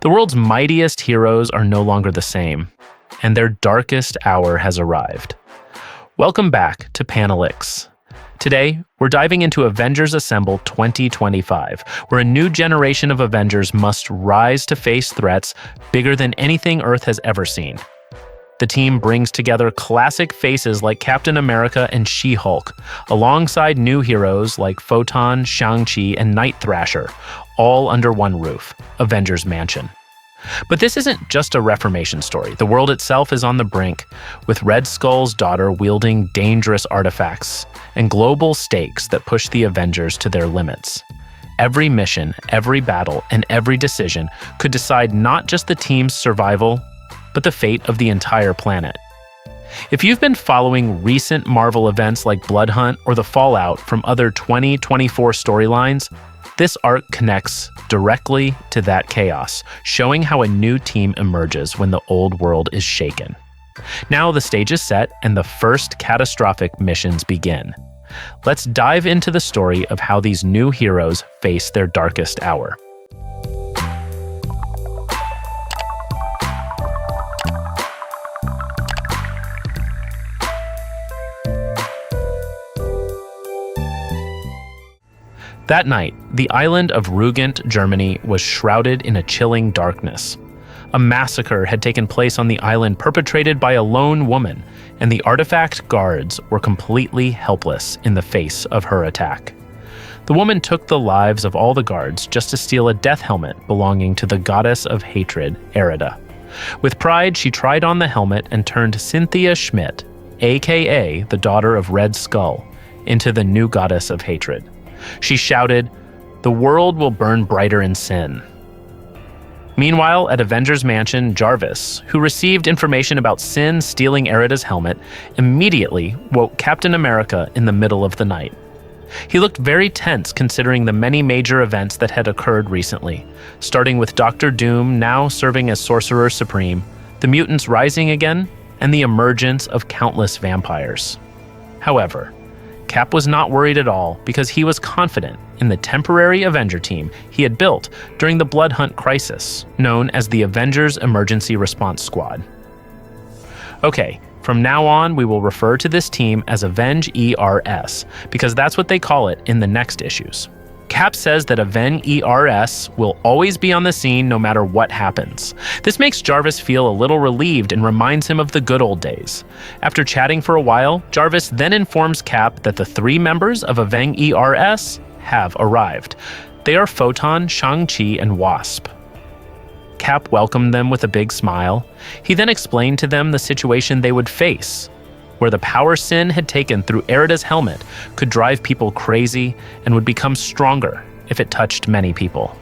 The world's mightiest heroes are no longer the same, and their darkest hour has arrived. Welcome back to Panelix. Today, we're diving into Avengers Assemble 2025, where a new generation of Avengers must rise to face threats bigger than anything Earth has ever seen. The team brings together classic faces like Captain America and She-Hulk, alongside new heroes like Photon, Shang-Chi, and Night Thrasher, all under one roof, Avengers Mansion. But this isn't just a reformation story. The world itself is on the brink, with Red Skull's daughter wielding dangerous artifacts and global stakes that push the Avengers to their limits. Every mission, every battle, and every decision could decide not just the team's survival, but the fate of the entire planet. If you've been following recent Marvel events like Blood Hunt or the fallout from other 2024 storylines, this arc connects directly to that chaos, showing how a new team emerges when the old world is shaken. Now the stage is set and the first catastrophic missions begin. Let's dive into the story of how these new heroes face their darkest hour. That night, the island of Reunite, Germany, was shrouded in a chilling darkness. A massacre had taken place on the island perpetrated by a lone woman, and the artifact guards were completely helpless in the face of her attack. The woman took the lives of all the guards just to steal a death helmet belonging to the goddess of hatred, Erida. With pride, she tried on the helmet and turned Cynthia Schmidt, aka the daughter of Red Skull, into the new goddess of hatred. She shouted, "The world will burn brighter in sin." Meanwhile, at Avengers Mansion, Jarvis, who received information about Sin stealing Erida's helmet, immediately woke Captain America in the middle of the night. He looked very tense considering the many major events that had occurred recently, starting with Doctor Doom now serving as Sorcerer Supreme, the mutants rising again, and the emergence of countless vampires. However, Cap was not worried at all because he was confident in the temporary Avenger team he had built during the Blood Hunt crisis, known as the Avengers Emergency Response Squad. Okay, from now on we will refer to this team as Aveng-ERS because that's what they call it in the next issues. Cap says that Aveng-ERS will always be on the scene no matter what happens. This makes Jarvis feel a little relieved and reminds him of the good old days. After chatting for a while, Jarvis then informs Cap that the three members of Aveng-ERS have arrived. They are Photon, Shang-Chi, and Wasp. Cap welcomed them with a big smile. He then explained to them the situation they would face, where the power Sin had taken through Erida's helmet could drive people crazy and would become stronger if it touched many people.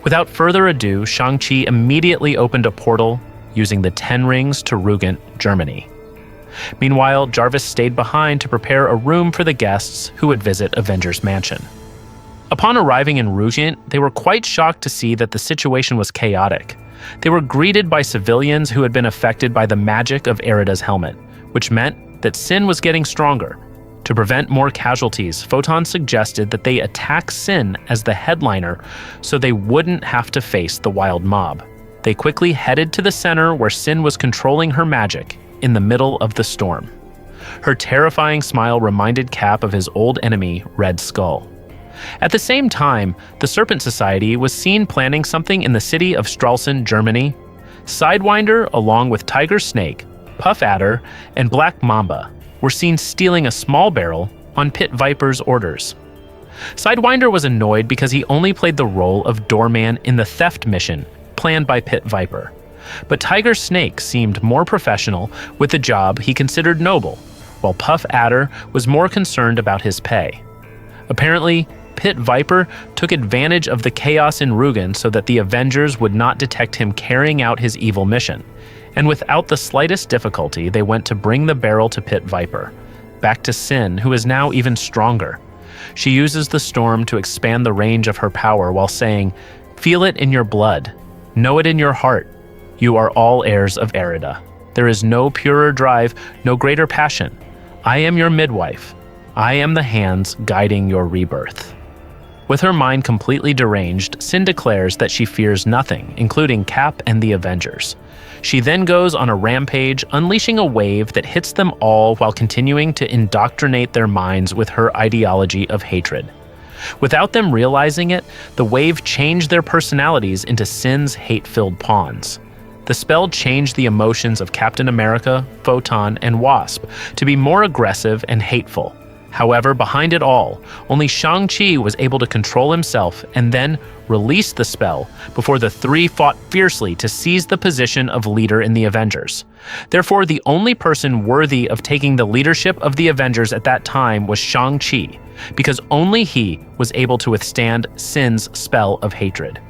Without further ado, Shang-Chi immediately opened a portal using the 10 rings to Reunite, Germany. Meanwhile, Jarvis stayed behind to prepare a room for the guests who would visit Avengers Mansion. Upon arriving in Reunite, they were quite shocked to see that the situation was chaotic. They were greeted by civilians who had been affected by the magic of Erida's helmet, which meant that Sin was getting stronger. To prevent more casualties, Photon suggested that they attack Sin as the headliner so they wouldn't have to face the wild mob. They quickly headed to the center where Sin was controlling her magic in the middle of the storm. Her terrifying smile reminded Cap of his old enemy, Red Skull. At the same time, the Serpent Society was seen planning something in the city of Stralsund, Germany. Sidewinder, along with Tiger Snake, Puff Adder, and Black Mamba were seen stealing a small barrel on Pit Viper's orders. Sidewinder was annoyed because he only played the role of doorman in the theft mission planned by Pit Viper. But Tiger Snake seemed more professional with the job he considered noble, while Puff Adder was more concerned about his pay. Apparently, Pit Viper took advantage of the chaos in Reunite so that the Avengers would not detect him carrying out his evil mission. And without the slightest difficulty, they went to bring the barrel to Pit Viper, back to Sin, who is now even stronger. She uses the storm to expand the range of her power while saying, "Feel it in your blood. Know it in your heart. You are all heirs of Erida. There is no purer drive, no greater passion. I am your midwife. I am the hands guiding your rebirth." With her mind completely deranged, Sin declares that she fears nothing, including Cap and the Avengers. She then goes on a rampage, unleashing a wave that hits them all while continuing to indoctrinate their minds with her ideology of hatred. Without them realizing it, the wave changed their personalities into Sin's hate-filled pawns. The spell changed the emotions of Captain America, Photon, and Wasp to be more aggressive and hateful. However, behind it all, only Shang-Chi was able to control himself and then release the spell before the three fought fiercely to seize the position of leader in the Avengers. Therefore, the only person worthy of taking the leadership of the Avengers at that time was Shang-Chi, because only he was able to withstand Sin's spell of hatred.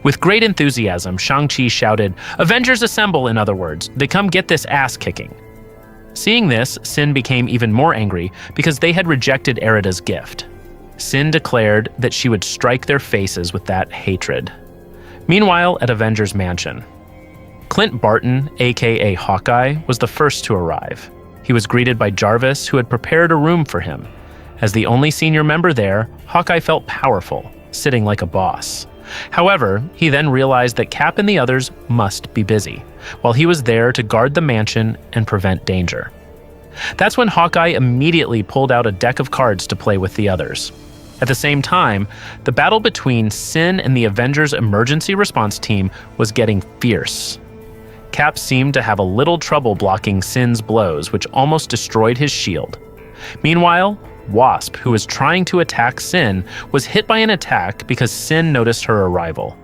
With great enthusiasm, Shang-Chi shouted, "Avengers Assemble," in other words, "They come get this ass-kicking." Seeing this, Sin became even more angry because they had rejected Erida's gift. Sin declared that she would strike their faces with that hatred. Meanwhile, at Avengers Mansion, Clint Barton, aka Hawkeye, was the first to arrive. He was greeted by Jarvis, who had prepared a room for him. As the only senior member there, Hawkeye felt powerful, sitting like a boss. However, he then realized that Cap and the others must be busy, while he was there to guard the mansion and prevent danger. That's when Hawkeye immediately pulled out a deck of cards to play with the others. At the same time, the battle between Sin and the Avengers Emergency Response Team was getting fierce. Cap seemed to have a little trouble blocking Sin's blows, which almost destroyed his shield. Meanwhile, Wasp, who was trying to attack Sin, was hit by an attack because Sin noticed her arrival.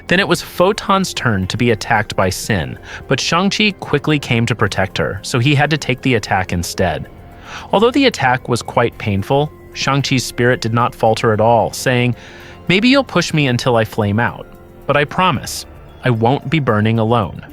Then it was Photon's turn to be attacked by Sin, but Shang-Chi quickly came to protect her, so he had to take the attack instead. Although the attack was quite painful, Shang-Chi's spirit did not falter at all, saying, "Maybe you'll push me until I flame out, but I promise, I won't be burning alone."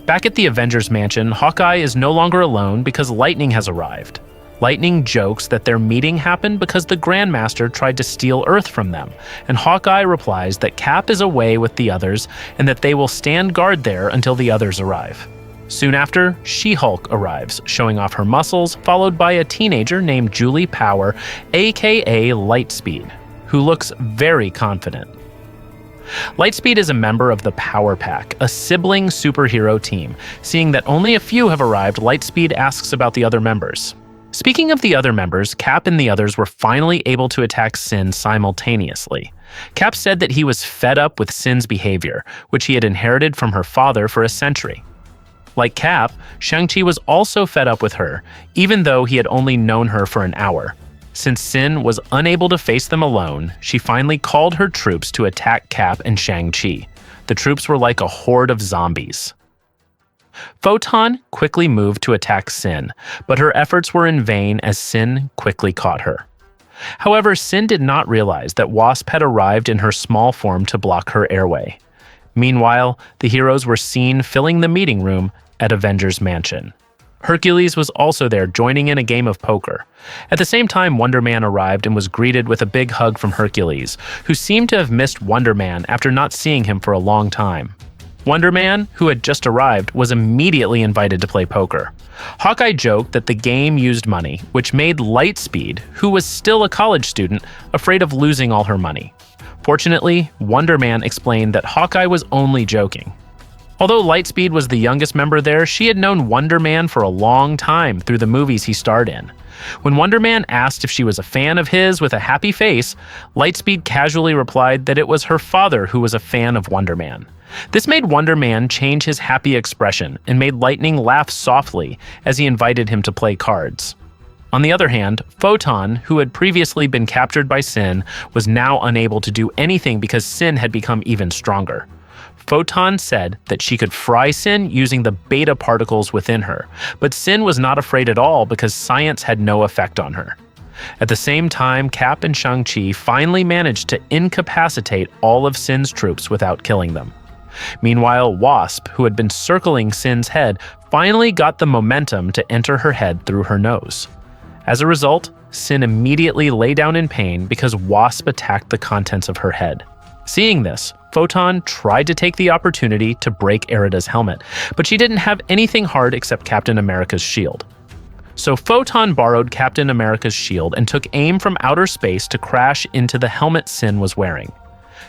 Back at the Avengers Mansion, Hawkeye is no longer alone because Lightning has arrived. Lightning jokes that their meeting happened because the Grandmaster tried to steal Earth from them, and Hawkeye replies that Cap is away with the others and that they will stand guard there until the others arrive. Soon after, She-Hulk arrives, showing off her muscles, followed by a teenager named Julie Power, aka Lightspeed, who looks very confident. Lightspeed is a member of the Power Pack, a sibling superhero team. Seeing that only a few have arrived, Lightspeed asks about the other members. Speaking of the other members, Cap and the others were finally able to attack Sin simultaneously. Cap said that he was fed up with Sin's behavior, which he had inherited from her father for a century. Like Cap, Shang-Chi was also fed up with her, even though he had only known her for an hour. Since Sin was unable to face them alone, she finally called her troops to attack Cap and Shang-Chi. The troops were like a horde of zombies. Photon quickly moved to attack Sin, but her efforts were in vain as Sin quickly caught her. However, Sin did not realize that Wasp had arrived in her small form to block her airway. Meanwhile, the heroes were seen filling the meeting room at Avengers Mansion. Hercules was also there, joining in a game of poker. At the same time, Wonder Man arrived and was greeted with a big hug from Hercules, who seemed to have missed Wonder Man after not seeing him for a long time. Wonder Man, who had just arrived, was immediately invited to play poker. Hawkeye joked that the game used money, which made Lightspeed, who was still a college student, afraid of losing all her money. Fortunately, Wonder Man explained that Hawkeye was only joking. Although Lightspeed was the youngest member there, she had known Wonder Man for a long time through the movies he starred in. When Wonder Man asked if she was a fan of his with a happy face, Lightspeed casually replied that it was her father who was a fan of Wonder Man. This made Wonder Man change his happy expression and made Lightning laugh softly as he invited him to play cards. On the other hand, Photon, who had previously been captured by Sin, was now unable to do anything because Sin had become even stronger. Photon said that she could fry Sin using the beta particles within her, but Sin was not afraid at all because science had no effect on her. At the same time, Cap and Shang-Chi finally managed to incapacitate all of Sin's troops without killing them. Meanwhile, Wasp, who had been circling Sin's head, finally got the momentum to enter her head through her nose. As a result, Sin immediately lay down in pain because Wasp attacked the contents of her head. Seeing this, Photon tried to take the opportunity to break Erida's helmet, but she didn't have anything hard except Captain America's shield. So Photon borrowed Captain America's shield and took aim from outer space to crash into the helmet Sin was wearing.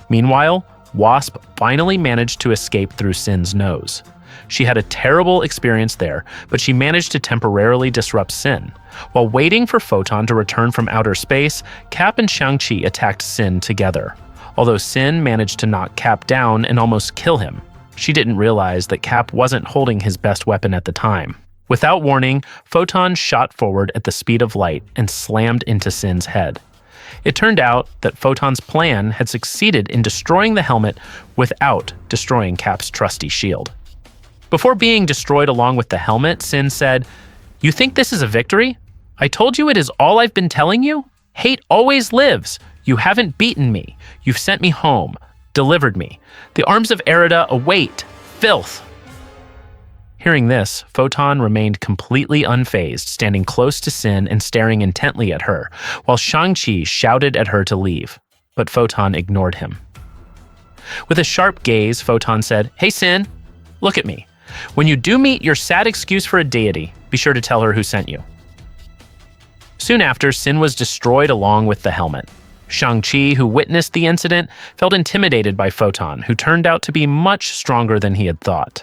Meanwhile, Wasp finally managed to escape through Sin's nose. She had a terrible experience there, but she managed to temporarily disrupt Sin. While waiting for Photon to return from outer space, Cap and Shang-Chi attacked Sin together. Although Sin managed to knock Cap down and almost kill him, she didn't realize that Cap wasn't holding his best weapon at the time. Without warning, Photon shot forward at the speed of light and slammed into Sin's head. It turned out that Photon's plan had succeeded in destroying the helmet without destroying Cap's trusty shield. Before being destroyed along with the helmet, Sin said, "You think this is a victory? I told you it is all I've been telling you? Hate always lives. You haven't beaten me. You've sent me home, delivered me. The arms of Erida await. Filth." Hearing this, Photon remained completely unfazed, standing close to Sin and staring intently at her, while Shang-Chi shouted at her to leave, but Photon ignored him. With a sharp gaze, Photon said, "Hey Sin, look at me. When you do meet your sad excuse for a deity, be sure to tell her who sent you." Soon after, Sin was destroyed along with the helmet. Shang-Chi, who witnessed the incident, felt intimidated by Photon, who turned out to be much stronger than he had thought.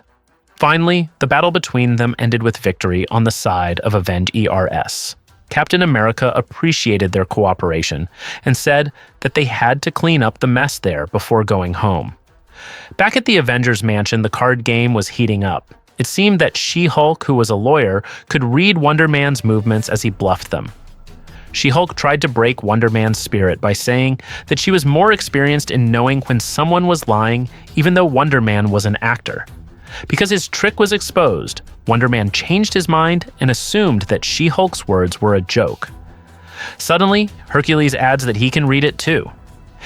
Finally, the battle between them ended with victory on the side of Avengers. Captain America appreciated their cooperation and said that they had to clean up the mess there before going home. Back at the Avengers mansion, the card game was heating up. It seemed that She-Hulk, who was a lawyer, could read Wonder Man's movements as he bluffed them. She-Hulk tried to break Wonder Man's spirit by saying that she was more experienced in knowing when someone was lying, even though Wonder Man was an actor. Because his trick was exposed, Wonder Man changed his mind and assumed that She-Hulk's words were a joke. Suddenly, Hercules adds that he can read it too.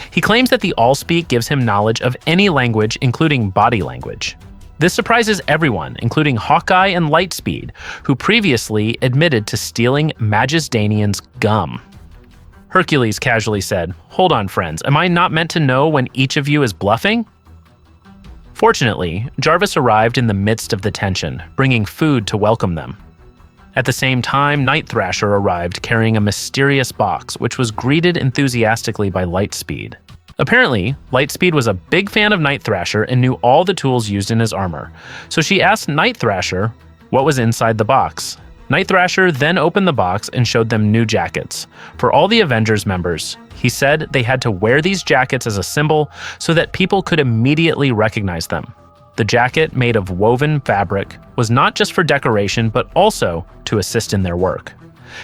He claims that the Allspeak gives him knowledge of any language, including body language. This surprises everyone, including Hawkeye and Lightspeed, who previously admitted to stealing Magus Danian's gum. Hercules casually said, "Hold on, friends, am I not meant to know when each of you is bluffing?" Fortunately, Jarvis arrived in the midst of the tension, bringing food to welcome them. At the same time, Night Thrasher arrived carrying a mysterious box, which was greeted enthusiastically by Lightspeed. Apparently, Lightspeed was a big fan of Night Thrasher and knew all the tools used in his armor, so she asked Night Thrasher what was inside the box. Night Thrasher then opened the box and showed them new jackets. For all the Avengers members, he said they had to wear these jackets as a symbol so that people could immediately recognize them. The jacket, made of woven fabric, was not just for decoration but also to assist in their work.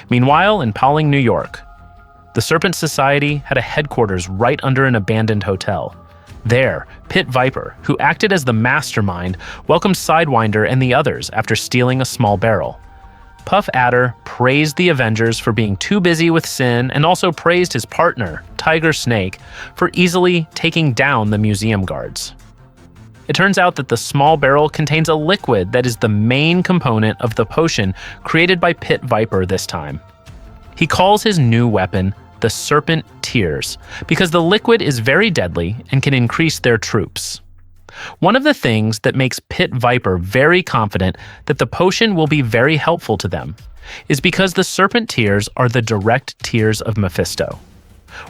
Meanwhile, in Pawling, New York, the Serpent Society had a headquarters right under an abandoned hotel. There, Pit Viper, who acted as the mastermind, welcomed Sidewinder and the others after stealing a small barrel. Puff Adder praised the Avengers for being too busy with Sin and also praised his partner, Tiger Snake, for easily taking down the museum guards. It turns out that the small barrel contains a liquid that is the main component of the potion created by Pit Viper this time. He calls his new weapon the Serpent Tears because the liquid is very deadly and can increase their troops. One of the things that makes Pit Viper very confident that the potion will be very helpful to them is because the Serpent Tears are the direct tears of Mephisto.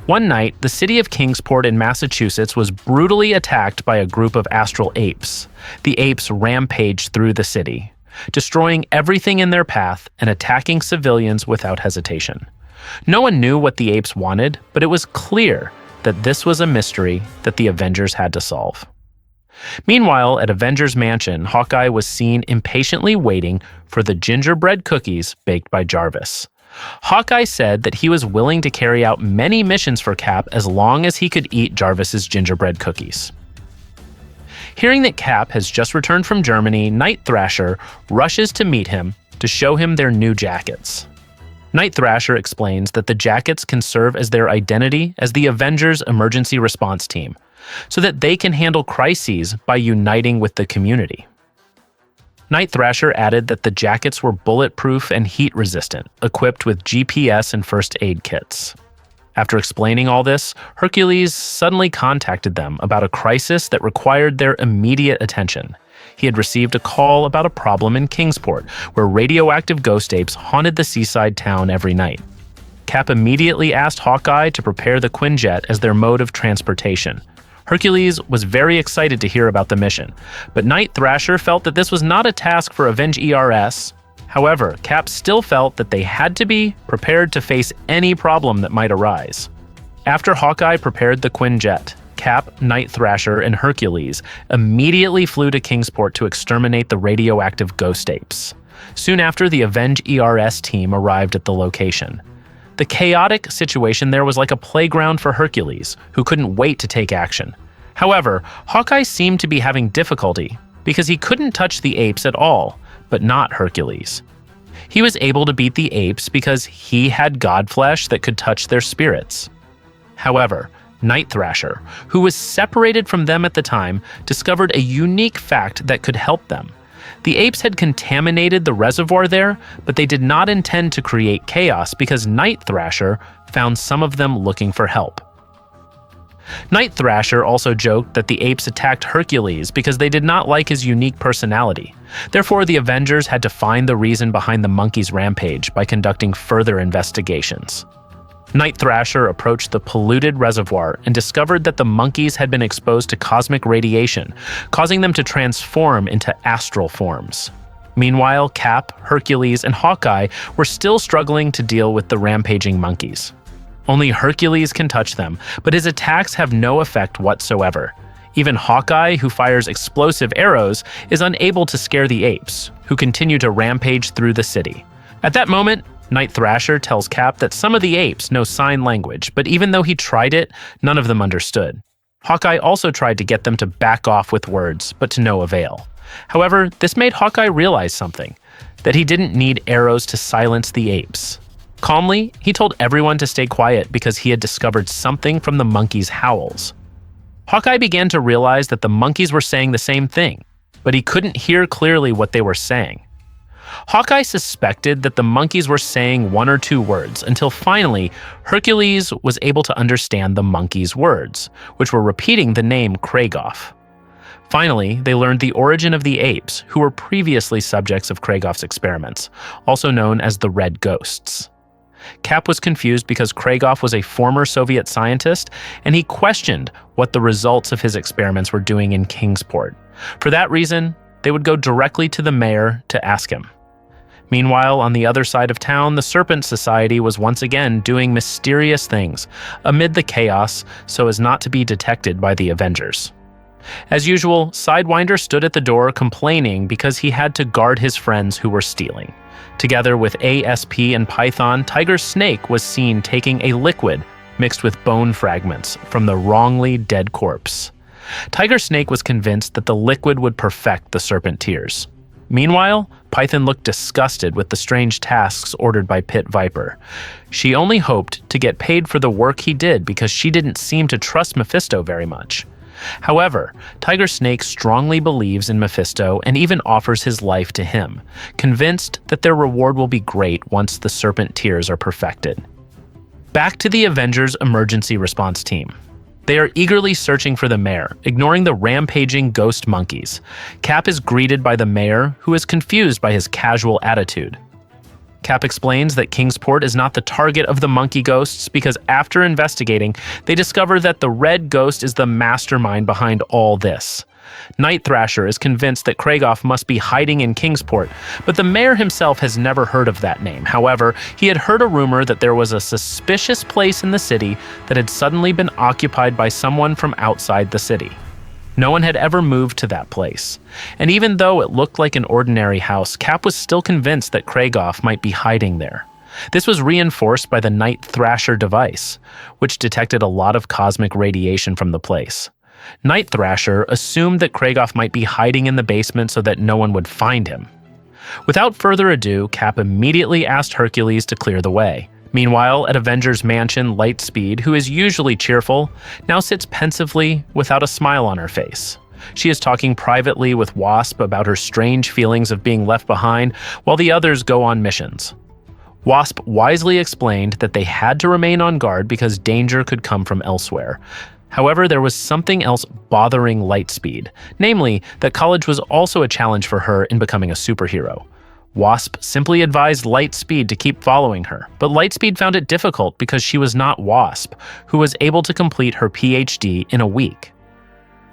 One night, the city of Kingsport in Massachusetts was brutally attacked by a group of astral apes. The apes rampaged through the city, destroying everything in their path and attacking civilians without hesitation. No one knew what the apes wanted, but it was clear that this was a mystery that the Avengers had to solve. Meanwhile, at Avengers Mansion, Hawkeye was seen impatiently waiting for the gingerbread cookies baked by Jarvis. Hawkeye said that he was willing to carry out many missions for Cap as long as he could eat Jarvis's gingerbread cookies. Hearing that Cap has just returned from Germany, Night Thrasher rushes to meet him to show him their new jackets. Night Thrasher explains that the jackets can serve as their identity as the Avengers Emergency Response Team, so that they can handle crises by uniting with the community. Night Thrasher added that the jackets were bulletproof and heat-resistant, equipped with GPS and first aid kits. After explaining all this, Hercules suddenly contacted them about a crisis that required their immediate attention. He had received a call about a problem in Kingsport, where radioactive ghost apes haunted the seaside town every night. Cap immediately asked Hawkeye to prepare the Quinjet as their mode of transportation. Hercules was very excited to hear about the mission, but Night Thrasher felt that this was not a task for Avengers. However, Cap still felt that they had to be prepared to face any problem that might arise. After Hawkeye prepared the Quinjet, Cap, Night Thrasher, and Hercules immediately flew to Kingsport to exterminate the radioactive ghost apes. Soon after, the Avengers team arrived at the location. The chaotic situation there was like a playground for Hercules, who couldn't wait to take action. However, Hawkeye seemed to be having difficulty because he couldn't touch the apes at all, but not Hercules. He was able to beat the apes because he had god flesh that could touch their spirits. However, Night Thrasher, who was separated from them at the time, discovered a unique fact that could help them. The apes had contaminated the reservoir there, but they did not intend to create chaos because Night Thrasher found some of them looking for help. Night Thrasher also joked that the apes attacked Hercules because they did not like his unique personality. Therefore, the Avengers had to find the reason behind the monkey's rampage by conducting further investigations. Night Thrasher approached the polluted reservoir and discovered that the monkeys had been exposed to cosmic radiation, causing them to transform into astral forms. Meanwhile, Cap, Hercules, and Hawkeye were still struggling to deal with the rampaging monkeys. Only Hercules can touch them, but his attacks have no effect whatsoever. Even Hawkeye, who fires explosive arrows, is unable to scare the apes, who continue to rampage through the city. At that moment, Night Thrasher tells Cap that some of the apes know sign language, but even though he tried it, none of them understood. Hawkeye also tried to get them to back off with words, but to no avail. However, this made Hawkeye realize something, that he didn't need arrows to silence the apes. Calmly, he told everyone to stay quiet because he had discovered something from the monkeys' howls. Hawkeye began to realize that the monkeys were saying the same thing, but he couldn't hear clearly what they were saying. Hawkeye suspected that the monkeys were saying one or two words until finally Hercules was able to understand the monkeys' words, which were repeating the name Kragoff. Finally, they learned the origin of the apes, who were previously subjects of Kragoff's experiments, also known as the Red Ghosts. Cap was confused because Kragoff was a former Soviet scientist, and he questioned what the results of his experiments were doing in Kingsport. For that reason, they would go directly to the mayor to ask him. Meanwhile, on the other side of town, the Serpent Society was once again doing mysterious things amid the chaos so as not to be detected by the Avengers. As usual, Sidewinder stood at the door complaining because he had to guard his friends who were stealing. Together with ASP and Python, Tiger Snake was seen taking a liquid mixed with bone fragments from the wrongly dead corpse. Tiger Snake was convinced that the liquid would perfect the serpent tears. Meanwhile, Python looked disgusted with the strange tasks ordered by Pit Viper. She only hoped to get paid for the work he did because she didn't seem to trust Mephisto very much. However, Tiger Snake strongly believes in Mephisto and even offers his life to him, convinced that their reward will be great once the serpent tears are perfected. Back to the Avengers Emergency Response Team. They are eagerly searching for the mayor, ignoring the rampaging ghost monkeys. Cap is greeted by the mayor, who is confused by his casual attitude. Cap explains that Kingsport is not the target of the monkey ghosts because after investigating, they discover that the Red Ghost is the mastermind behind all this. Night Thrasher is convinced that Kragoff must be hiding in Kingsport, but the mayor himself has never heard of that name. However, he had heard a rumor that there was a suspicious place in the city that had suddenly been occupied by someone from outside the city. No one had ever moved to that place, and even though it looked like an ordinary house, Cap was still convinced that Kragoff might be hiding there. This was reinforced by the Night Thrasher device, which detected a lot of cosmic radiation from the place. Night Thrasher assumed that Kragoff might be hiding in the basement so that no one would find him. Without further ado, Cap immediately asked Hercules to clear the way. Meanwhile, at Avengers Mansion, Lightspeed, who is usually cheerful, now sits pensively without a smile on her face. She is talking privately with Wasp about her strange feelings of being left behind while the others go on missions. Wasp wisely explained that they had to remain on guard because danger could come from elsewhere. However, there was something else bothering Lightspeed, namely that college was also a challenge for her in becoming a superhero. Wasp simply advised Lightspeed to keep following her, but Lightspeed found it difficult because she was not Wasp, who was able to complete her PhD in a week.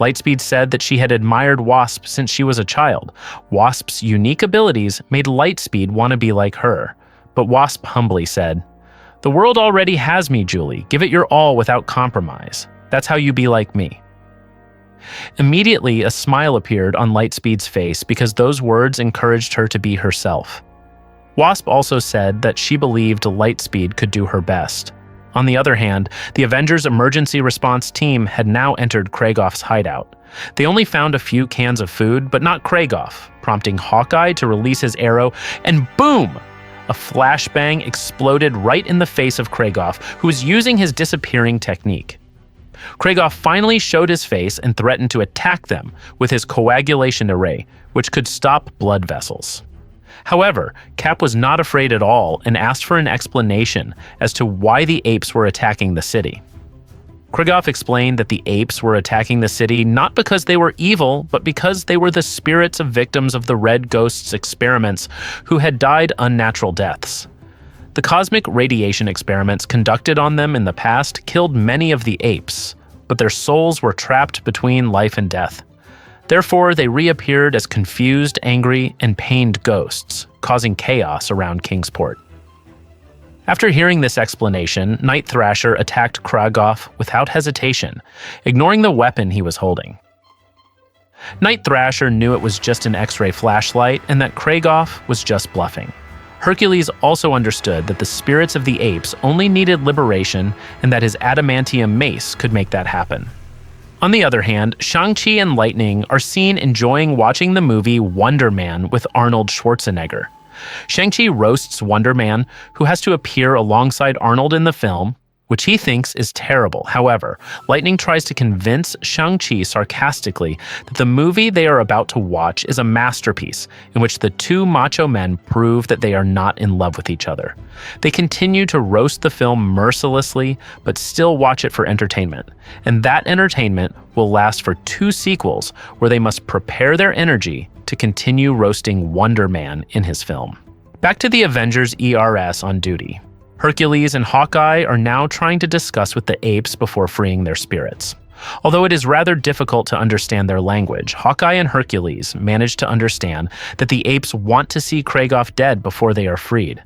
Lightspeed said that she had admired Wasp since she was a child. Wasp's unique abilities made Lightspeed want to be like her. But Wasp humbly said, "The world already has me, Julie. Give it your all without compromise. That's how you be like me." Immediately, a smile appeared on Lightspeed's face because those words encouraged her to be herself. Wasp also said that she believed Lightspeed could do her best. On the other hand, the Avengers Emergency Response Team had now entered Krieghoff's hideout. They only found a few cans of food, but not Krieghoff, prompting Hawkeye to release his arrow, and boom! A flashbang exploded right in the face of Krieghoff, who was using his disappearing technique. Krieghoff finally showed his face and threatened to attack them with his coagulation array, which could stop blood vessels. However, Cap was not afraid at all and asked for an explanation as to why the apes were attacking the city. Krieghoff explained that the apes were attacking the city not because they were evil, but because they were the spirits of victims of the Red Ghost's experiments who had died unnatural deaths. The cosmic radiation experiments conducted on them in the past killed many of the apes, but their souls were trapped between life and death. Therefore, they reappeared as confused, angry, and pained ghosts, causing chaos around Kingsport. After hearing this explanation, Night Thrasher attacked Krieghoff without hesitation, ignoring the weapon he was holding. Night Thrasher knew it was just an X-ray flashlight and that Krieghoff was just bluffing. Hercules also understood that the spirits of the apes only needed liberation and that his adamantium mace could make that happen. On the other hand, Shang-Chi and Lightning are seen enjoying watching the movie Wonder Man with Arnold Schwarzenegger. Shang-Chi roasts Wonder Man, who has to appear alongside Arnold in the film, which he thinks is terrible. However, Lightning tries to convince Shang-Chi sarcastically that the movie they are about to watch is a masterpiece in which the two macho men prove that they are not in love with each other. They continue to roast the film mercilessly, but still watch it for entertainment. And that entertainment will last for 2 sequels where they must prepare their energy to continue roasting Wonder Man in his film. Back to the Avengers ERS on duty. Hercules and Hawkeye are now trying to discuss with the apes before freeing their spirits. Although it is rather difficult to understand their language, Hawkeye and Hercules manage to understand that the apes want to see Krieghoff dead before they are freed.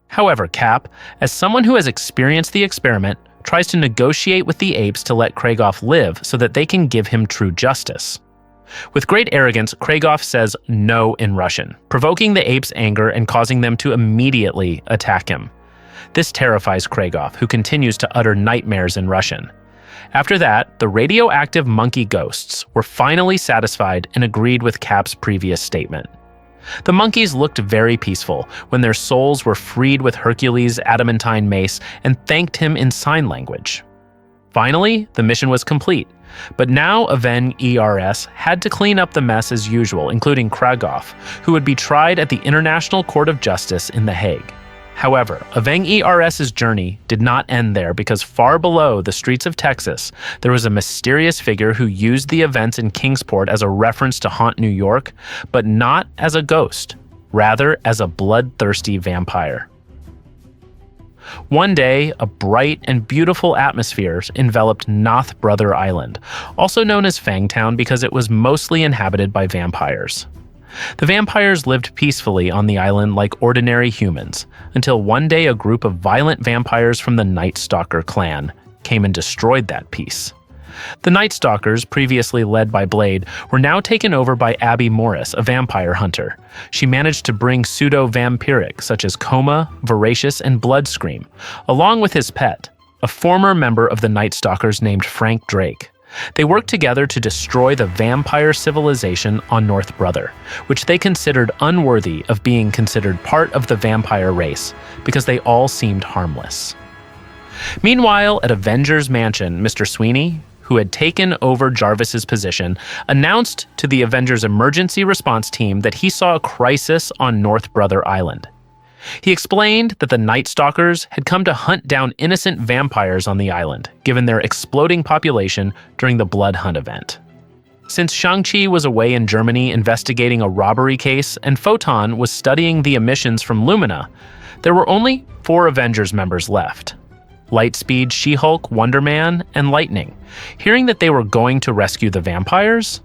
However, Cap, as someone who has experienced the experiment, tries to negotiate with the apes to let Krieghoff live so that they can give him true justice. With great arrogance, Krieghoff says no in Russian, provoking the apes' anger and causing them to immediately attack him. This terrifies Krieghoff, who continues to utter nightmares in Russian. After that, the radioactive monkey ghosts were finally satisfied and agreed with Cap's previous statement. The monkeys looked very peaceful when their souls were freed with Hercules' adamantine mace and thanked him in sign language. Finally, the mission was complete, but now Aven ERS had to clean up the mess as usual, including Krieghoff, who would be tried at the International Court of Justice in The Hague. However, Aveng ERS's journey did not end there because far below the streets of Texas, there was a mysterious figure who used the events in Kingsport as a reference to haunt New York, but not as a ghost, rather as a bloodthirsty vampire. One day, a bright and beautiful atmosphere enveloped Noth Brother Island, also known as Fangtown because it was mostly inhabited by vampires. The vampires lived peacefully on the island like ordinary humans, until one day a group of violent vampires from the Night Stalker clan came and destroyed that peace. The Night Stalkers, previously led by Blade, were now taken over by Abby Morris, a vampire hunter. She managed to bring pseudo-vampiric, such as Coma, Voracious, and Bloodscream, along with his pet, a former member of the Night Stalkers named Frank Drake. They worked together to destroy the vampire civilization on North Brother, which they considered unworthy of being considered part of the vampire race, because they all seemed harmless. Meanwhile, at Avengers Mansion, Mr. Sweeney, who had taken over Jarvis's position, announced to the Avengers Emergency Response Team that he saw a crisis on North Brother Island. He explained that the Night Stalkers had come to hunt down innocent vampires on the island, given their exploding population during the Blood Hunt event. Since Shang-Chi was away in Germany investigating a robbery case and Photon was studying the emissions from Lumina, there were only 4 Avengers members left: Lightspeed, She-Hulk, Wonder Man, and Lightning. Hearing that they were going to rescue the vampires,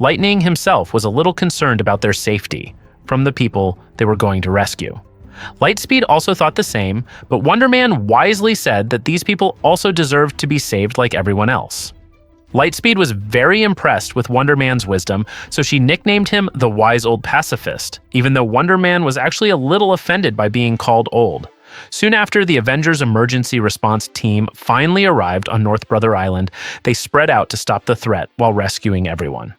Lightning himself was a little concerned about their safety from the people they were going to rescue. Lightspeed also thought the same, but Wonder Man wisely said that these people also deserved to be saved like everyone else. Lightspeed was very impressed with Wonder Man's wisdom, so she nicknamed him the Wise Old Pacifist, even though Wonder Man was actually a little offended by being called old. Soon after the Avengers Emergency Response Team finally arrived on North Brother Island, they spread out to stop the threat while rescuing everyone.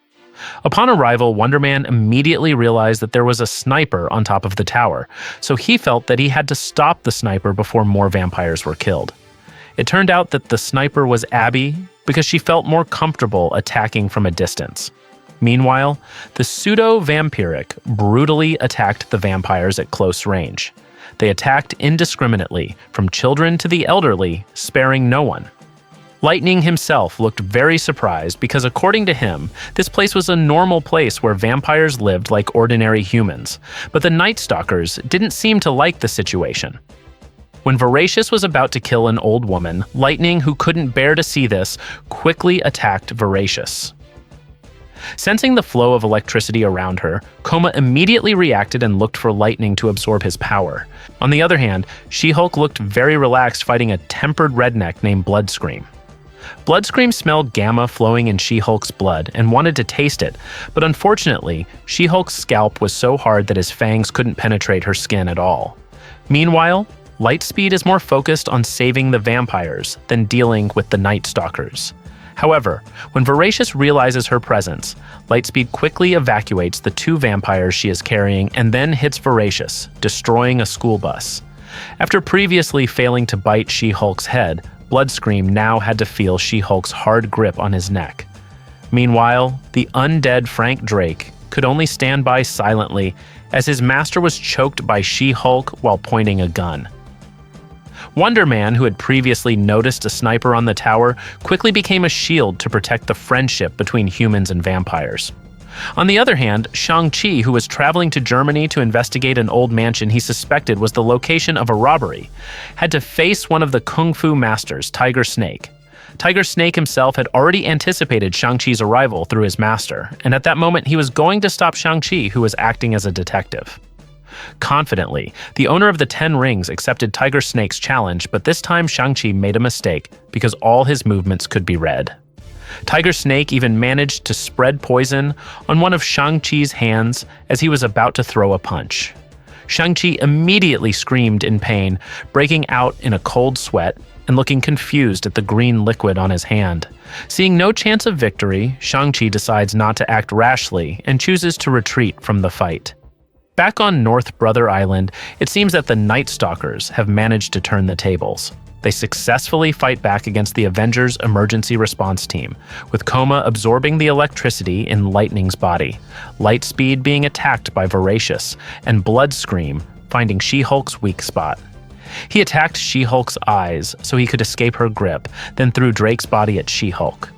Upon arrival, Wonder Man immediately realized that there was a sniper on top of the tower, so he felt that he had to stop the sniper before more vampires were killed. It turned out that the sniper was Abby because she felt more comfortable attacking from a distance. Meanwhile, the pseudo-vampiric brutally attacked the vampires at close range. They attacked indiscriminately, from children to the elderly, sparing no one. Lightning himself looked very surprised because, according to him, this place was a normal place where vampires lived like ordinary humans, but the Night Stalkers didn't seem to like the situation. When Voracious was about to kill an old woman, Lightning, who couldn't bear to see this, quickly attacked Voracious. Sensing the flow of electricity around her, Coma immediately reacted and looked for Lightning to absorb his power. On the other hand, She-Hulk looked very relaxed fighting a tempered redneck named Bloodscream. Bloodscream smelled gamma flowing in She-Hulk's blood and wanted to taste it, but unfortunately, She-Hulk's scalp was so hard that his fangs couldn't penetrate her skin at all. Meanwhile, Lightspeed is more focused on saving the vampires than dealing with the Night Stalkers. However, when Voracious realizes her presence, Lightspeed quickly evacuates the 2 vampires she is carrying and then hits Voracious, destroying a school bus. After previously failing to bite She-Hulk's head, Bloodscream now had to feel She-Hulk's hard grip on his neck. Meanwhile, the undead Frank Drake could only stand by silently as his master was choked by She-Hulk while pointing a gun. Wonder Man, who had previously noticed a sniper on the tower, quickly became a shield to protect the friendship between humans and vampires. On the other hand, Shang-Chi, who was traveling to Germany to investigate an old mansion he suspected was the location of a robbery, had to face one of the kung fu masters, Tiger Snake. Tiger Snake himself had already anticipated Shang-Chi's arrival through his master, and at that moment he was going to stop Shang-Chi, who was acting as a detective. Confidently, the owner of the 10 rings accepted Tiger Snake's challenge, but this time Shang-Chi made a mistake because all his movements could be read. Tiger Snake even managed to spread poison on one of Shang-Chi's hands as he was about to throw a punch. Shang-Chi immediately screamed in pain, breaking out in a cold sweat and looking confused at the green liquid on his hand. Seeing no chance of victory, Shang-Chi decides not to act rashly and chooses to retreat from the fight. Back on North Brother Island, it seems that the Night Stalkers have managed to turn the tables. They successfully fight back against the Avengers Emergency Response Team, with Coma absorbing the electricity in Lightning's body, Lightspeed being attacked by Voracious, and Bloodscream finding She-Hulk's weak spot. He attacked She-Hulk's eyes so he could escape her grip, then threw Drake's body at She-Hulk.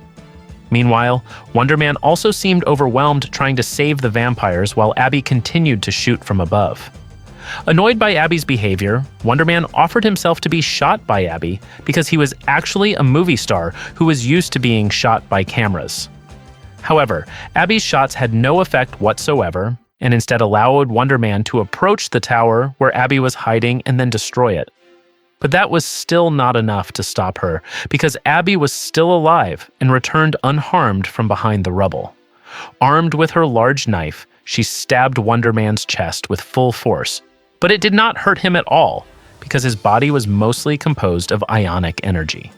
Meanwhile, Wonder Man also seemed overwhelmed trying to save the vampires while Abby continued to shoot from above. Annoyed by Abby's behavior, Wonder Man offered himself to be shot by Abby because he was actually a movie star who was used to being shot by cameras. However, Abby's shots had no effect whatsoever and instead allowed Wonder Man to approach the tower where Abby was hiding and then destroy it. But that was still not enough to stop her, because Abby was still alive and returned unharmed from behind the rubble. Armed with her large knife, she stabbed Wonder Man's chest with full force, but it did not hurt him at all, because his body was mostly composed of ionic energy.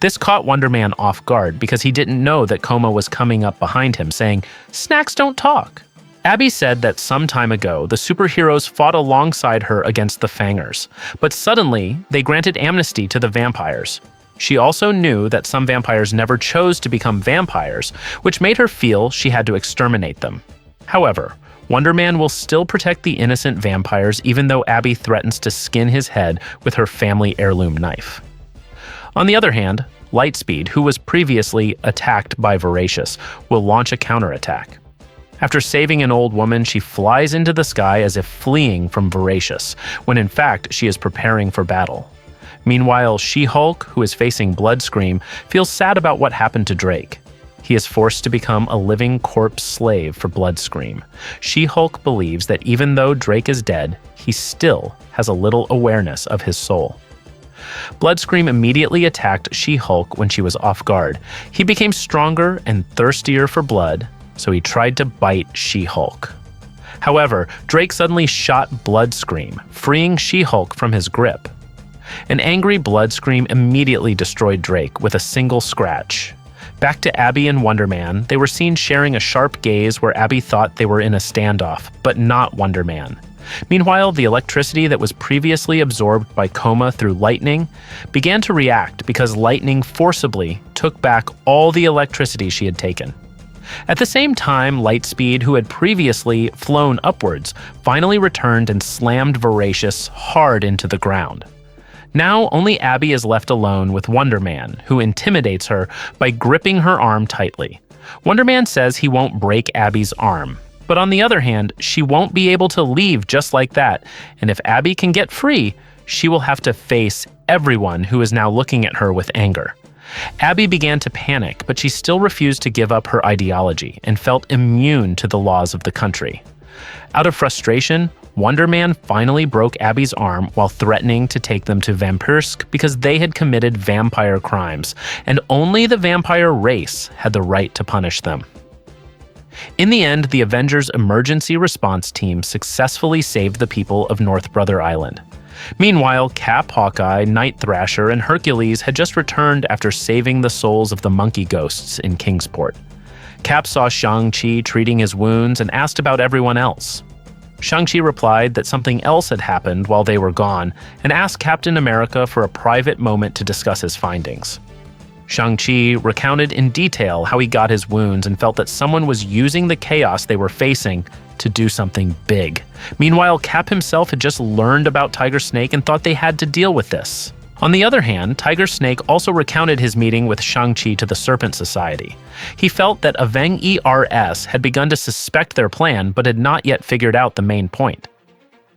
This caught Wonder Man off guard because he didn't know that Coma was coming up behind him saying, "Snacks don't talk." Abby said that some time ago, the superheroes fought alongside her against the Fangers, but suddenly they granted amnesty to the vampires. She also knew that some vampires never chose to become vampires, which made her feel she had to exterminate them. However, Wonder Man will still protect the innocent vampires even though Abby threatens to skin his head with her family heirloom knife. On the other hand, Lightspeed, who was previously attacked by Voracious, will launch a counterattack. After saving an old woman, she flies into the sky as if fleeing from Voracious, when in fact she is preparing for battle. Meanwhile, She-Hulk, who is facing Bloodscream, feels sad about what happened to Drake. He is forced to become a living corpse slave for Bloodscream. She-Hulk believes that even though Drake is dead, he still has a little awareness of his soul. Bloodscream immediately attacked She-Hulk when she was off guard. He became stronger and thirstier for blood, so he tried to bite She-Hulk. However, Drake suddenly shot Bloodscream, freeing She-Hulk from his grip. An angry Bloodscream immediately destroyed Drake with a single scratch. Back to Abby and Wonder Man, they were seen sharing a sharp gaze where Abby thought they were in a standoff, but not Wonder Man. Meanwhile, the electricity that was previously absorbed by Coma through Lightning began to react because Lightning forcibly took back all the electricity she had taken. At the same time, Lightspeed, who had previously flown upwards, finally returned and slammed Voracious hard into the ground. Now, only Abby is left alone with Wonder Man, who intimidates her by gripping her arm tightly. Wonder Man says he won't break Abby's arm, but on the other hand, she won't be able to leave just like that, and if Abby can get free, she will have to face everyone who is now looking at her with anger. Abby began to panic, but she still refused to give up her ideology and felt immune to the laws of the country. Out of frustration, Wonder Man finally broke Abby's arm while threatening to take them to Vampirsk because they had committed vampire crimes, and only the vampire race had the right to punish them. In the end, the Avengers Emergency Response Team successfully saved the people of North Brother Island. Meanwhile, Cap, Hawkeye, Night Thrasher, and Hercules had just returned after saving the souls of the monkey ghosts in Kingsport. Cap saw Shang-Chi treating his wounds and asked about everyone else. Shang-Chi replied that something else had happened while they were gone and asked Captain America for a private moment to discuss his findings. Shang-Chi recounted in detail how he got his wounds and felt that someone was using the chaos they were facing to do something big. Meanwhile, Cap himself had just learned about Tiger Snake and thought they had to deal with this. On the other hand, Tiger Snake also recounted his meeting with Shang-Chi to the Serpent Society. He felt that Avengers had begun to suspect their plan but had not yet figured out the main point.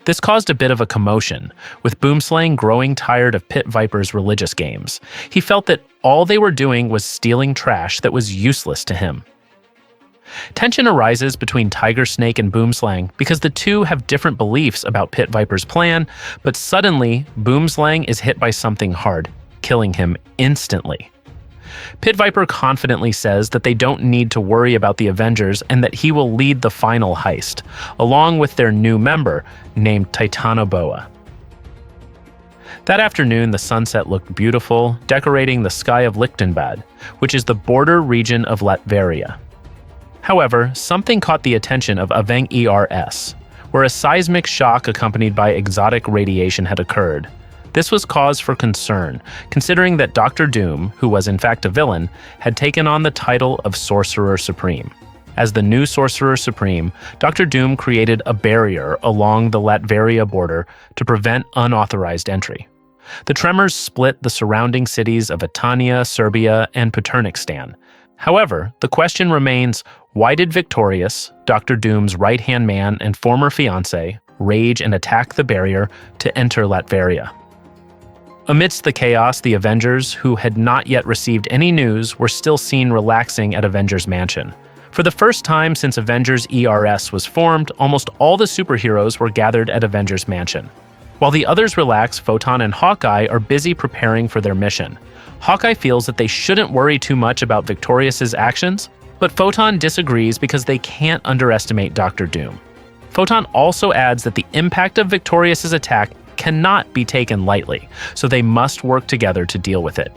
This caused a bit of a commotion, with Boomslang growing tired of Pit Viper's religious games. He felt that all they were doing was stealing trash that was useless to him. Tension arises between Tiger Snake and Boomslang because the two have different beliefs about Pit Viper's plan, but suddenly, Boomslang is hit by something hard, killing him instantly. Pit Viper confidently says that they don't need to worry about the Avengers and that he will lead the final heist, along with their new member, named Titanoboa. That afternoon, the sunset looked beautiful, decorating the sky of Lichtenbad, which is the border region of Latveria. However, something caught the attention of Avengers, where a seismic shock accompanied by exotic radiation had occurred. This was cause for concern, considering that Dr. Doom, who was in fact a villain, had taken on the title of Sorcerer Supreme. As the new Sorcerer Supreme, Dr. Doom created a barrier along the Latveria border to prevent unauthorized entry. The tremors split the surrounding cities of Etania, Serbia, and Paternikstan. However, the question remains, why did Victorious, Dr. Doom's right-hand man and former fiancé, rage and attack the barrier to enter Latveria? Amidst the chaos, the Avengers, who had not yet received any news, were still seen relaxing at Avengers Mansion. For the first time since Avengers ERS was formed, almost all the superheroes were gathered at Avengers Mansion. While the others relax, Photon and Hawkeye are busy preparing for their mission. Hawkeye feels that they shouldn't worry too much about Victorious's actions, but Photon disagrees because they can't underestimate Dr. Doom. Photon also adds that the impact of Victorious's attack cannot be taken lightly, so they must work together to deal with it.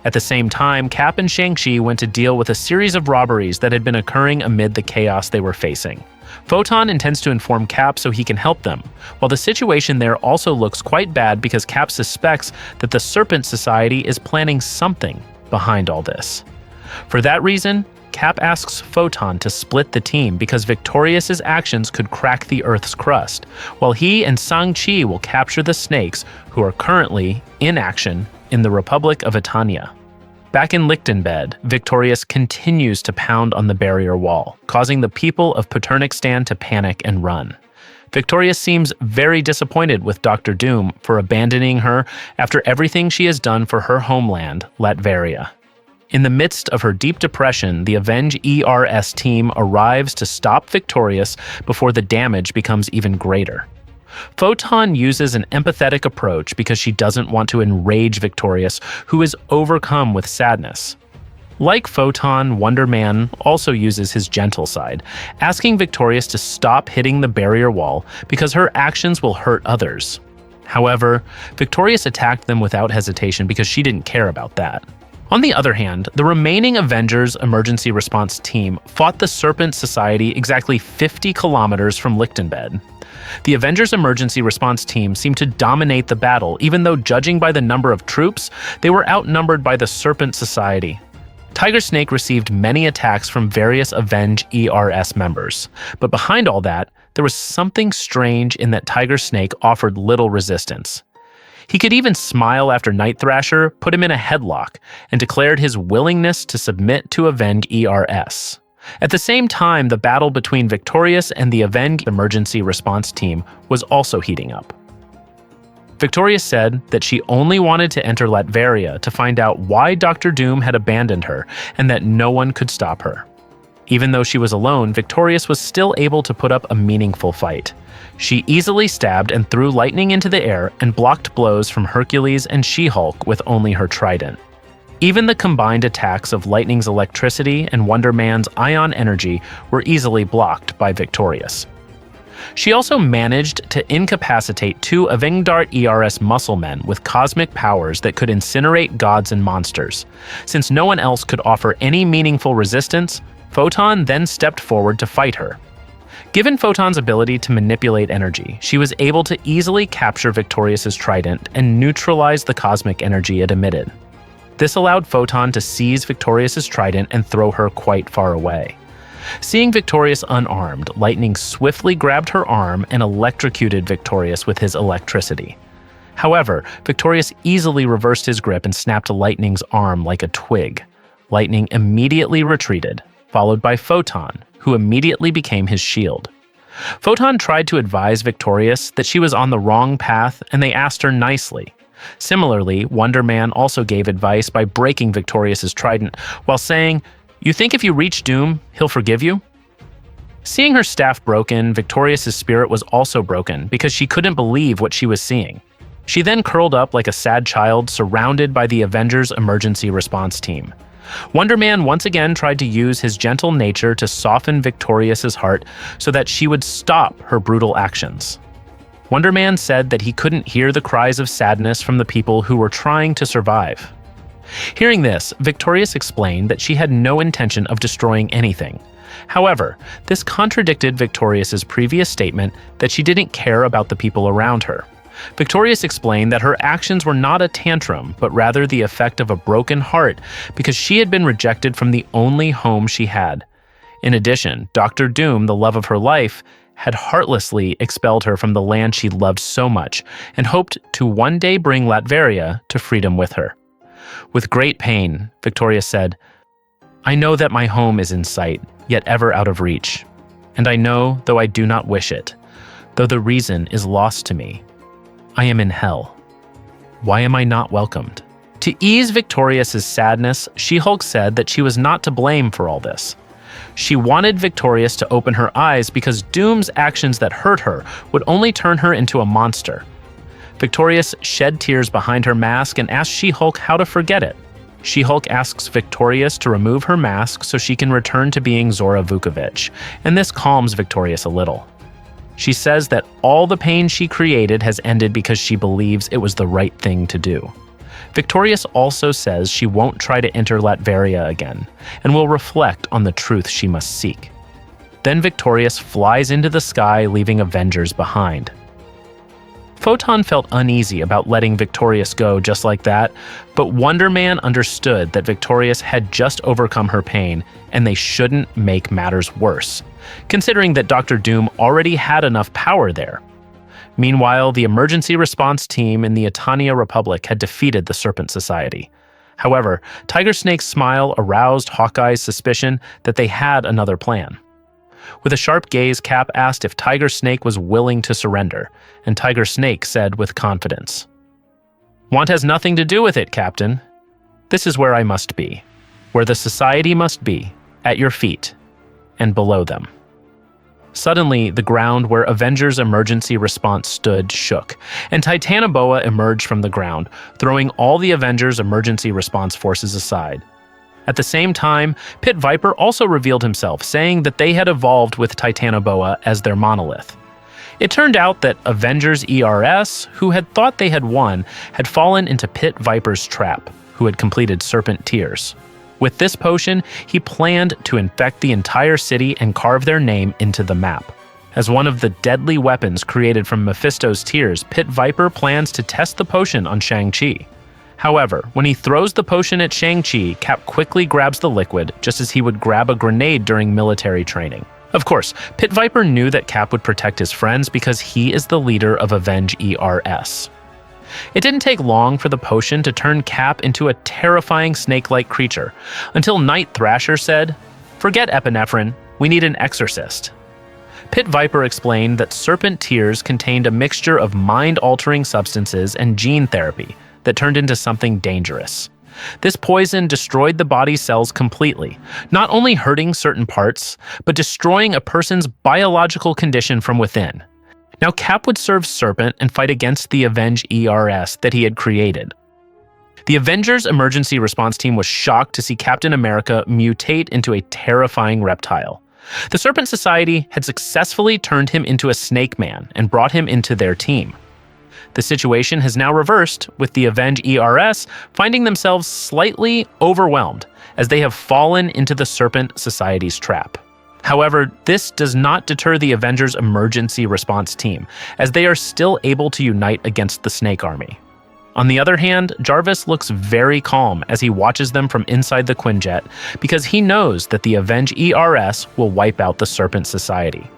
At the same time, Cap and Shang-Chi went to deal with a series of robberies that had been occurring amid the chaos they were facing. Photon intends to inform Cap so he can help them, while the situation there also looks quite bad because Cap suspects that the Serpent Society is planning something behind all this. For that reason, Cap asks Photon to split the team because Victorious's actions could crack the Earth's crust, while he and Sang-Chi will capture the snakes who are currently in action in the Republic of Etania. Back in Lichtenbed, Victorious continues to pound on the barrier wall, causing the people of Paternikstan to panic and run. Victorious seems very disappointed with Dr. Doom for abandoning her after everything she has done for her homeland, Latveria. In the midst of her deep depression, the Avengers team arrives to stop Victorious before the damage becomes even greater. Photon uses an empathetic approach because she doesn't want to enrage Victorious, who is overcome with sadness. Like Photon, Wonder Man also uses his gentle side, asking Victorious to stop hitting the barrier wall because her actions will hurt others. However, Victorious attacked them without hesitation because she didn't care about that. On the other hand, the remaining Avengers Emergency Response Team fought the Serpent Society exactly 50 kilometers from Lichtenbed. The Avengers Emergency Response Team seemed to dominate the battle, even though judging by the number of troops, they were outnumbered by the Serpent Society. Tiger Snake received many attacks from various Avengers members, but behind all that, there was something strange in that Tiger Snake offered little resistance. He could even smile after Night Thrasher put him in a headlock and declared his willingness to submit to Avengers. At the same time, the battle between Victorious and the Avengers Emergency Response Team was also heating up. Victorious said that she only wanted to enter Latveria to find out why Dr. Doom had abandoned her and that no one could stop her. Even though she was alone, Victorious was still able to put up a meaningful fight. She easily stabbed and threw lightning into the air and blocked blows from Hercules and She-Hulk with only her trident. Even the combined attacks of Lightning's electricity and Wonder Man's ion energy were easily blocked by Victorious. She also managed to incapacitate 2 Avengers muscle men with cosmic powers that could incinerate gods and monsters. Since no one else could offer any meaningful resistance, Photon then stepped forward to fight her. Given Photon's ability to manipulate energy, she was able to easily capture Victorious's trident and neutralize the cosmic energy it emitted. This allowed Photon to seize Victorious's trident and throw her quite far away. Seeing Victorious unarmed, Lightning swiftly grabbed her arm and electrocuted Victorious with his electricity. However, Victorious easily reversed his grip and snapped Lightning's arm like a twig. Lightning immediately retreated, followed by Photon, who immediately became his shield. Photon tried to advise Victorious that she was on the wrong path, and they asked her nicely. Similarly, Wonder Man also gave advice by breaking Victorious's trident while saying, "You think if you reach Doom, he'll forgive you?" Seeing her staff broken, Victorious's spirit was also broken because she couldn't believe what she was seeing. She then curled up like a sad child surrounded by the Avengers Emergency Response Team. Wonder Man once again tried to use his gentle nature to soften Victorious's heart so that she would stop her brutal actions. Wonder Man said that he couldn't hear the cries of sadness from the people who were trying to survive. Hearing this, Victorious explained that she had no intention of destroying anything. However, this contradicted Victorious's previous statement that she didn't care about the people around her. Victorious explained that her actions were not a tantrum, but rather the effect of a broken heart because she had been rejected from the only home she had. In addition, Dr. Doom, the love of her life, had heartlessly expelled her from the land she loved so much and hoped to one day bring Latveria to freedom with her. With great pain, Victorious said, "I know that my home is in sight, yet ever out of reach. And I know, though I do not wish it, though the reason is lost to me, I am in hell. Why am I not welcomed?" To ease Victorious's sadness, She-Hulk said that she was not to blame for all this. She wanted Victorious to open her eyes because Doom's actions that hurt her would only turn her into a monster. Victorious shed tears behind her mask and asked She-Hulk how to forget it. She-Hulk asks Victorious to remove her mask so she can return to being Zora Vukovic, and this calms Victorious a little. She says that all the pain she created has ended because she believes it was the right thing to do. Victorious also says she won't try to enter Latveria again, and will reflect on the truth she must seek. Then Victorious flies into the sky, leaving Avengers behind. Photon felt uneasy about letting Victorious go just like that, but Wonder Man understood that Victorious had just overcome her pain, and they shouldn't make matters worse, considering that Dr. Doom already had enough power there. Meanwhile, the emergency response team in the Eternia Republic had defeated the Serpent Society. However, Tiger Snake's smile aroused Hawkeye's suspicion that they had another plan. With a sharp gaze, Cap asked if Tiger Snake was willing to surrender, and Tiger Snake said with confidence, "Want has nothing to do with it, Captain. This is where I must be, where the society must be, at your feet, and below them." Suddenly, the ground where Avengers Emergency Response stood shook, and Titanoboa emerged from the ground, throwing all the Avengers Emergency Response forces aside. At the same time, Pit Viper also revealed himself, saying that they had evolved with Titanoboa as their monolith. It turned out that Avengers ERS, who had thought they had won, had fallen into Pit Viper's trap, who had completed Serpent Tears. With this potion, he planned to infect the entire city and carve their name into the map. As one of the deadly weapons created from Mephisto's tears, Pit Viper plans to test the potion on Shang-Chi. However, when he throws the potion at Shang-Chi, Cap quickly grabs the liquid, just as he would grab a grenade during military training. Of course, Pit Viper knew that Cap would protect his friends because he is the leader of Avenge ERS. It didn't take long for the potion to turn Cap into a terrifying snake-like creature, until Night Thrasher said, "Forget epinephrine, we need an exorcist." Pit Viper explained that Serpent Tears contained a mixture of mind-altering substances and gene therapy that turned into something dangerous. This poison destroyed the body's cells completely, not only hurting certain parts, but destroying a person's biological condition from within. Now Cap would serve Serpent and fight against the Avenge ERS that he had created. The Avengers Emergency Response Team was shocked to see Captain America mutate into a terrifying reptile. The Serpent Society had successfully turned him into a snake man and brought him into their team. The situation has now reversed, with the Avenge ERS finding themselves slightly overwhelmed as they have fallen into the Serpent Society's trap. However, this does not deter the Avengers Emergency Response Team, as they are still able to unite against the Snake Army. On the other hand, Jarvis looks very calm as he watches them from inside the Quinjet because he knows that the Avenge ERS will wipe out the Serpent Society.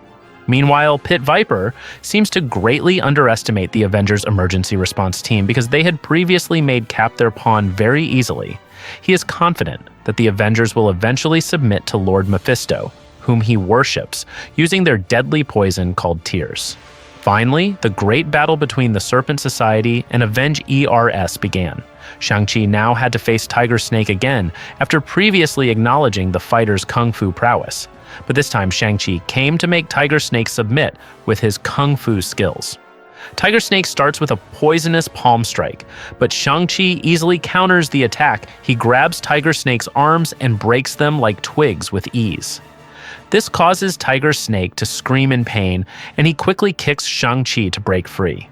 Meanwhile, Pit Viper seems to greatly underestimate the Avengers Emergency Response Team because they had previously made Cap their pawn very easily. He is confident that the Avengers will eventually submit to Lord Mephisto, whom he worships, using their deadly poison called Tears. Finally, the great battle between the Serpent Society and Avenge ERS began. Shang-Chi now had to face Tiger Snake again after previously acknowledging the fighter's kung fu prowess. But this time Shang-Chi came to make Tiger Snake submit with his kung fu skills. Tiger Snake starts with a poisonous palm strike, but Shang-Chi easily counters the attack. He grabs Tiger Snake's arms and breaks them like twigs with ease. This causes Tiger Snake to scream in pain, and he quickly kicks Shang-Chi to break free.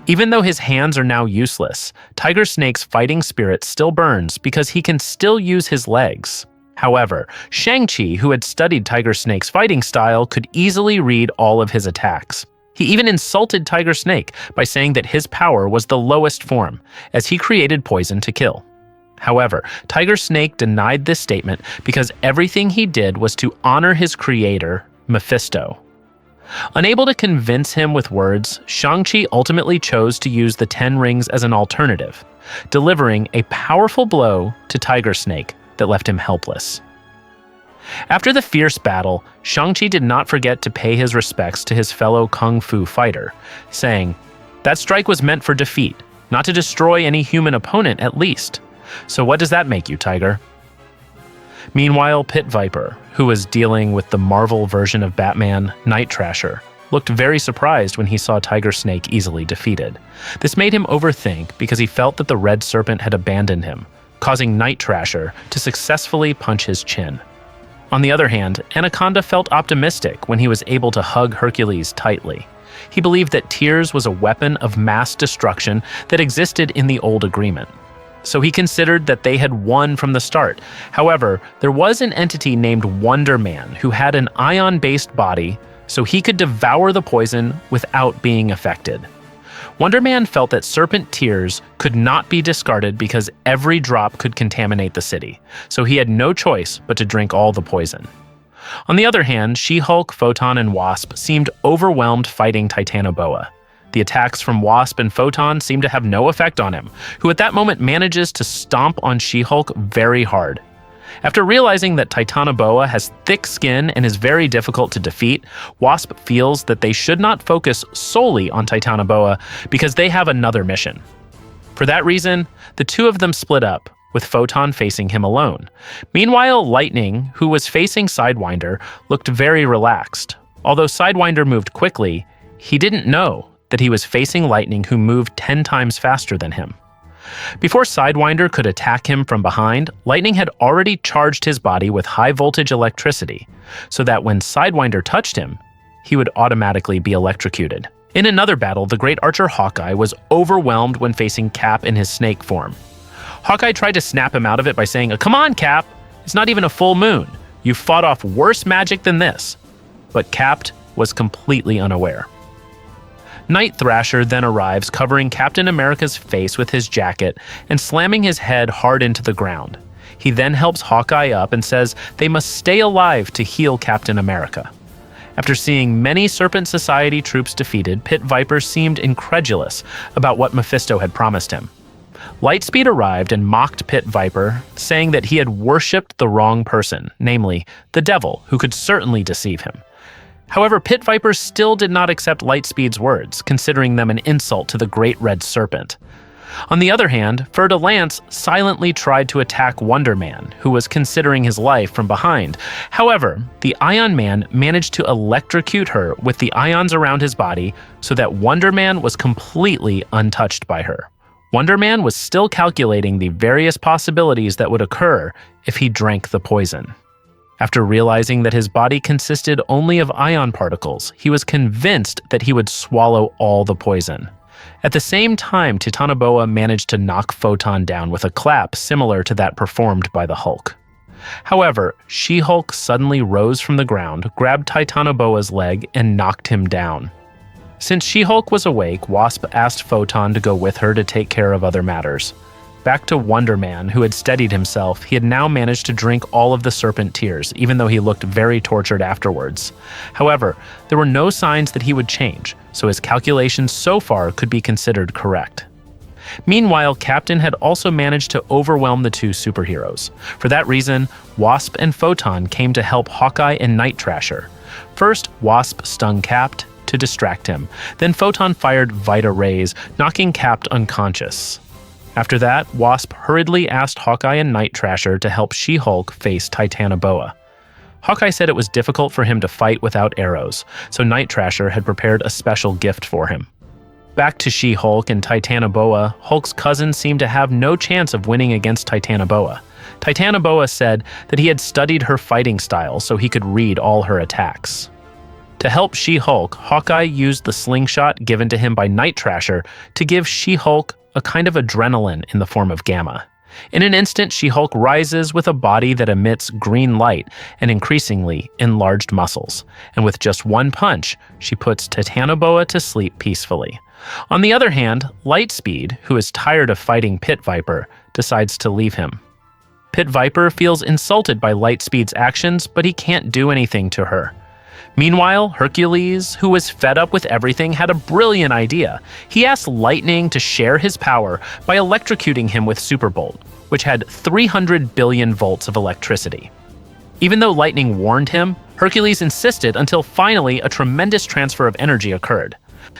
Even though his hands are now useless, Tiger Snake's fighting spirit still burns because he can still use his legs. However, Shang-Chi, who had studied Tiger Snake's fighting style, could easily read all of his attacks. He even insulted Tiger Snake by saying that his power was the lowest form, as he created poison to kill. However, Tiger Snake denied this statement because everything he did was to honor his creator, Mephisto. Unable to convince him with words, Shang-Chi ultimately chose to use the 10 rings as an alternative, delivering a powerful blow to Tiger Snake that left him helpless. After the fierce battle, Shang-Chi did not forget to pay his respects to his fellow kung fu fighter, saying, "That strike was meant for defeat, not to destroy any human opponent at least. So what does that make you, Tiger?" Meanwhile, Pit Viper, who was dealing with the Marvel version of Batman, Night Thrasher, looked very surprised when he saw Tiger Snake easily defeated. This made him overthink because he felt that the Red Serpent had abandoned him, causing Night Thrasher to successfully punch his chin. On the other hand, Anaconda felt optimistic when he was able to hug Hercules tightly. He believed that Tears was a weapon of mass destruction that existed in the old agreement. So he considered that they had won from the start. However, there was an entity named Wonder Man who had an ion-based body, so he could devour the poison without being affected. Wonder Man felt that serpent tears could not be discarded because every drop could contaminate the city, so he had no choice but to drink all the poison. On the other hand, She-Hulk, Photon, and Wasp seemed overwhelmed fighting Titanoboa. The attacks from Wasp and Photon seemed to have no effect on him, who at that moment manages to stomp on She-Hulk very hard. After realizing that Titanoboa has thick skin and is very difficult to defeat, Wasp feels that they should not focus solely on Titanoboa because they have another mission. For that reason, the two of them split up, with Photon facing him alone. Meanwhile, Lightning, who was facing Sidewinder, looked very relaxed. Although Sidewinder moved quickly, he didn't know that he was facing Lightning, who moved 10 times faster than him. Before Sidewinder could attack him from behind, Lightning had already charged his body with high-voltage electricity, so that when Sidewinder touched him, he would automatically be electrocuted. In another battle, the great archer Hawkeye was overwhelmed when facing Cap in his snake form. Hawkeye tried to snap him out of it by saying, "Come on, Cap! It's not even a full moon. You've fought off worse magic than this." But Cap was completely unaware. Night Thrasher then arrives, covering Captain America's face with his jacket and slamming his head hard into the ground. He then helps Hawkeye up and says they must stay alive to heal Captain America. After seeing many Serpent Society troops defeated, Pit Viper seemed incredulous about what Mephisto had promised him. Lightspeed arrived and mocked Pit Viper, saying that he had worshipped the wrong person, namely, the devil, who could certainly deceive him. However, Pit Viper still did not accept Lightspeed's words, considering them an insult to the Great Red Serpent. On the other hand, Fer de Lance silently tried to attack Wonder Man, who was considering his life from behind. However, the Ion Man managed to electrocute her with the ions around his body so that Wonder Man was completely untouched by her. Wonder Man was still calculating the various possibilities that would occur if he drank the poison. After realizing that his body consisted only of ion particles, he was convinced that he would swallow all the poison. At the same time, Titanoboa managed to knock Photon down with a clap similar to that performed by the Hulk. However, She-Hulk suddenly rose from the ground, grabbed Titanoboa's leg, and knocked him down. Since She-Hulk was awake, Wasp asked Photon to go with her to take care of other matters. Back to Wonder Man, who had steadied himself, he had now managed to drink all of the serpent tears, even though he looked very tortured afterwards. However, there were no signs that he would change, so his calculations so far could be considered correct. Meanwhile, Captain had also managed to overwhelm the two superheroes. For that reason, Wasp and Photon came to help Hawkeye and Night Thrasher. First, Wasp stung Cap to distract him. Then Photon fired Vita rays, knocking Cap unconscious. After that, Wasp hurriedly asked Hawkeye and Night Thrasher to help She-Hulk face Titanoboa. Hawkeye said it was difficult for him to fight without arrows, so Night Thrasher had prepared a special gift for him. Back to She-Hulk and Titanoboa, Hulk's cousin seemed to have no chance of winning against Titanoboa. Titanoboa said that he had studied her fighting style so he could read all her attacks. To help She-Hulk, Hawkeye used the slingshot given to him by Night Thrasher to give She-Hulk a kind of adrenaline in the form of gamma. In an instant, She-Hulk rises with a body that emits green light and increasingly enlarged muscles. And with just one punch, she puts Titanoboa to sleep peacefully. On the other hand, Lightspeed, who is tired of fighting Pit Viper, decides to leave him. Pit Viper feels insulted by Lightspeed's actions, but he can't do anything to her. Meanwhile, Hercules, who was fed up with everything, had a brilliant idea. He asked Lightning to share his power by electrocuting him with Superbolt, which had 300 billion volts of electricity. Even though Lightning warned him, Hercules insisted until finally a tremendous transfer of energy occurred.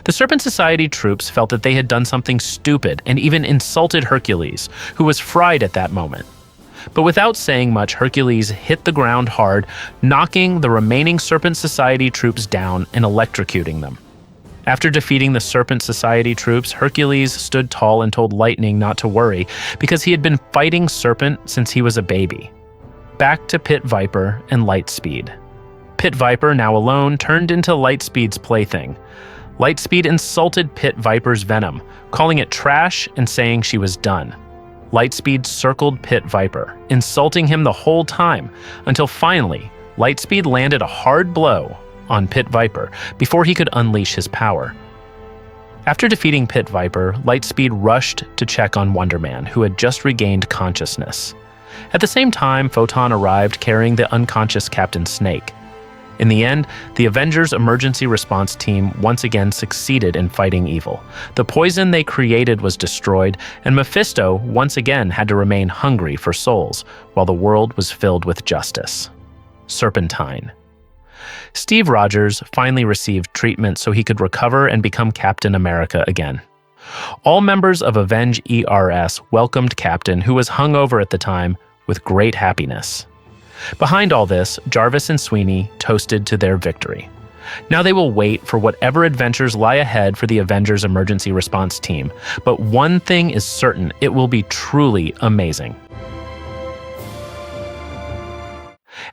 The Serpent Society troops felt that they had done something stupid and even insulted Hercules, who was fried at that moment. But without saying much, Hercules hit the ground hard, knocking the remaining Serpent Society troops down and electrocuting them. After defeating the Serpent Society troops, Hercules stood tall and told Lightning not to worry because he had been fighting Serpent since he was a baby. Back to Pit Viper and Lightspeed. Pit Viper, now alone, turned into Lightspeed's plaything. Lightspeed insulted Pit Viper's venom, calling it trash and saying she was done. Lightspeed circled Pit Viper, insulting him the whole time, until finally, Lightspeed landed a hard blow on Pit Viper before he could unleash his power. After defeating Pit Viper, Lightspeed rushed to check on Wonder Man, who had just regained consciousness. At the same time, Photon arrived carrying the unconscious Captain Snake. In the end, the Avengers Emergency Response Team once again succeeded in fighting evil. The poison they created was destroyed, and Mephisto once again had to remain hungry for souls, while the world was filled with justice. Serpentine. Steve Rogers finally received treatment so he could recover and become Captain America again. All members of Avenge ERS welcomed Captain, who was hungover at the time, with great happiness. Behind all this, Jarvis and Sweeney toasted to their victory. Now they will wait for whatever adventures lie ahead for the Avengers Emergency Response Team, but one thing is certain: it will be truly amazing.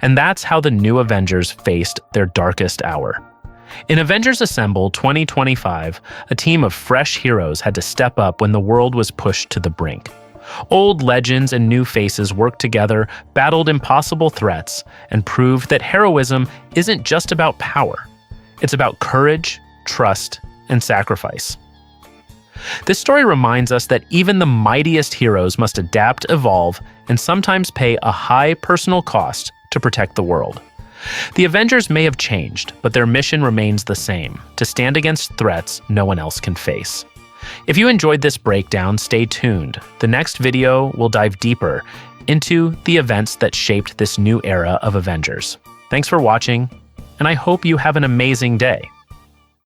And that's how the new Avengers faced their darkest hour. In Avengers Assemble 2025, a team of fresh heroes had to step up when the world was pushed to the brink. Old legends and new faces worked together, battled impossible threats, and proved that heroism isn't just about power. It's about courage, trust, and sacrifice. This story reminds us that even the mightiest heroes must adapt, evolve, and sometimes pay a high personal cost to protect the world. The Avengers may have changed, but their mission remains the same: to stand against threats no one else can face. If you enjoyed this breakdown, stay tuned. The next video will dive deeper into the events that shaped this new era of Avengers. Thanks for watching, and I hope you have an amazing day.